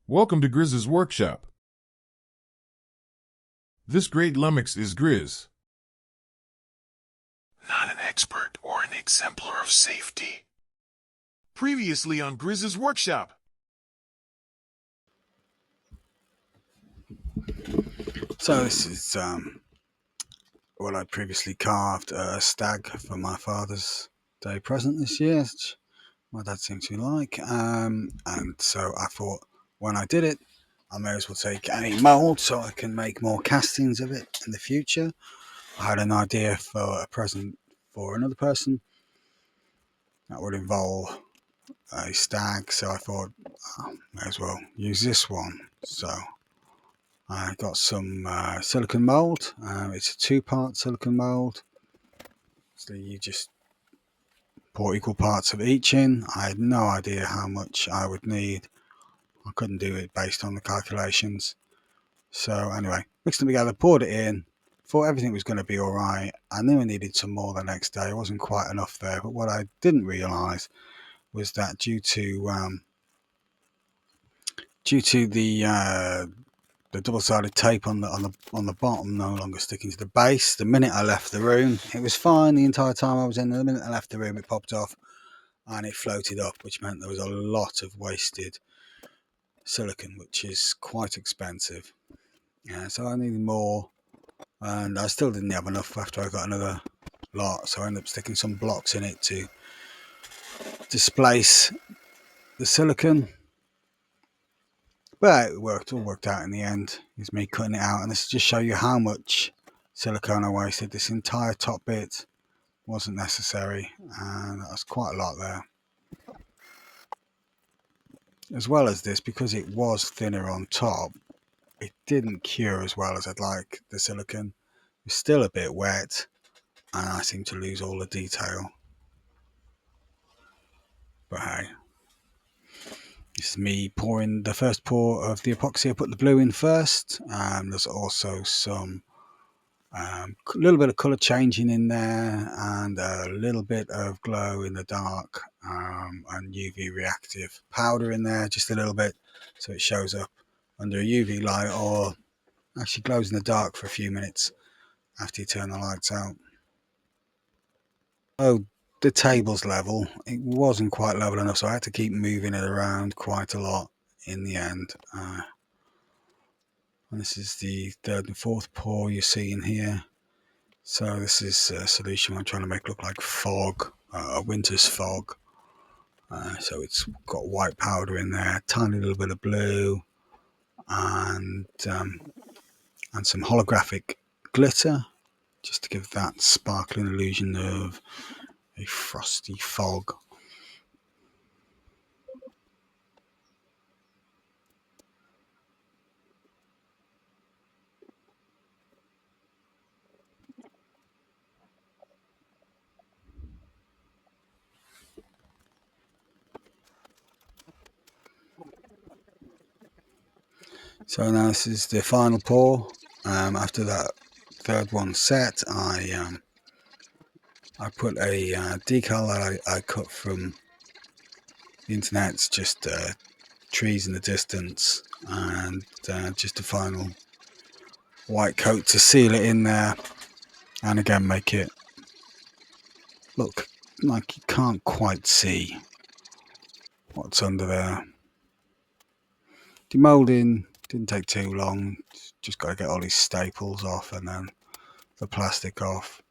Welcome to Grizz's workshop. This great lummox is Grizz. Not an expert or an exemplar of safety. Previously on Grizz's workshop. So this is what I previously carved, a stag for my father's day present this year, which my dad seemed to like, and so I thought when I did it I may as well take any mould so I can make more castings of it in the future. I had an idea for a present for another person that would involve a stag, so I thought may as well use this one. So I got some silicone mould. It's a two-part silicone mould, so you just pour equal parts of each in. I had no idea how much I would need. I couldn't do it based on the calculations. So anyway, mixed them together, poured it in, thought everything was going to be all right. I knew I needed some more the next day. It wasn't quite enough there, but what I didn't realise was that due to the double-sided tape on the bottom no longer sticking to the base, the minute I left the room, it was fine the entire time I was in. The minute I left the room, it popped off and it floated up, which meant there was a lot of wasted silicone, which is quite expensive. So I needed more, and I still didn't have enough after I got another lot, so I ended up sticking some blocks in it to displace the silicone. But it all worked out in the end. It's me cutting it out, and this is just show you how much silicone I wasted. This entire top bit wasn't necessary, and that was quite a lot there. As well as this, because it was thinner on top, it didn't cure as well as I'd like. The silicone was still a bit wet, and I seem to lose all the detail. But hey, this is me pouring the first pour of the epoxy. I put the blue in first. There's also some little bit of colour changing in there, and a little bit of glow in the dark, and UV reactive powder in there, just a little bit, so it shows up under a UV light, or actually glows in the dark for a few minutes after you turn the lights out. Oh, the table's level, it wasn't quite level enough, so I had to keep moving it around quite a lot in the end. And this is the third and fourth pour you're seeing here. So this is a solution I'm trying to make look like fog, a winter's fog. So it's got white powder in there, tiny little bit of blue, and some holographic glitter, just to give that sparkling illusion of a frosty fog. So now this is the final pour. After that third one set, I put a decal that I cut from the internet. It's just trees in the distance, and just a final white coat to seal it in there, and again make it look like you can't quite see what's under there. Demolding didn't take too long, just got to get all these staples off and then the plastic off.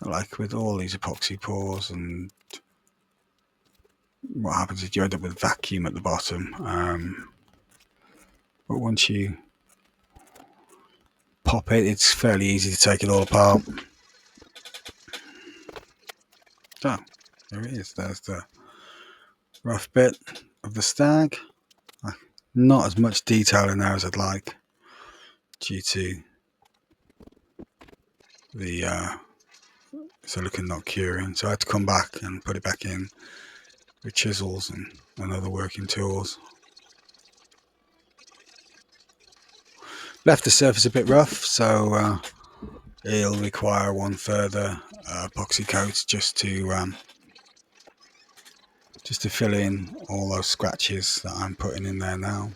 Like with all these epoxy pours, and what happens is you end up with vacuum at the bottom, but once you pop it, it's fairly easy to take it all apart. So there it is, there's the rough bit of the stag. Not as much detail in there as I'd like due to the silicone not curing, so I had to come back and put it back in with chisels and other working tools. Left the surface a bit rough, so it'll require one further epoxy coat just to just to fill in all those scratches that I'm putting in there now.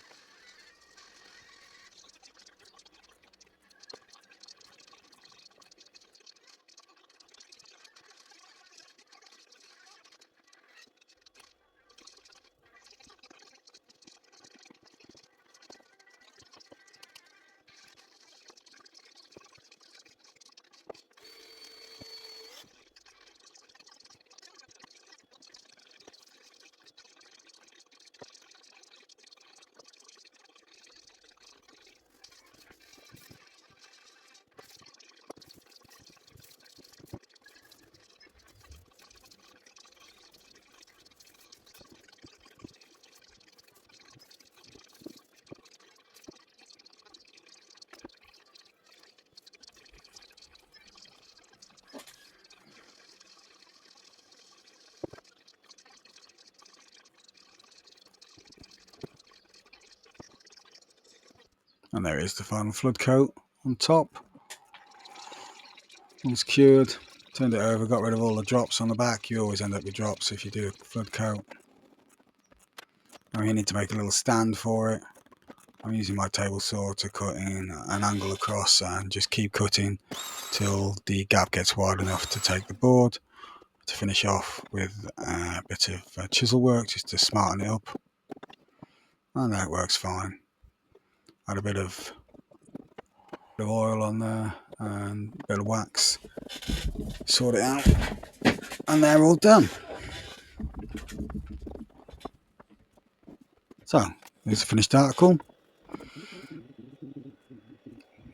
And there is the final flood coat on top. Once cured, turned it over, got rid of all the drops on the back. You always end up with drops if you do a flood coat. Now you need to make a little stand for it. I'm using my table saw to cut in an angle across and just keep cutting till the gap gets wide enough to take the board. To finish off with a bit of chisel work just to smarten it up. And that works fine. Add a bit of oil on there and a bit of wax. Sort it out. And they're all done. So, there's a finished article.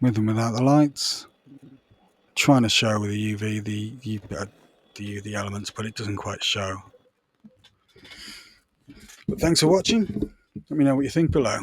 With and without the lights. Trying to show with the UV the elements, but it doesn't quite show. But thanks for watching. Let me know what you think below.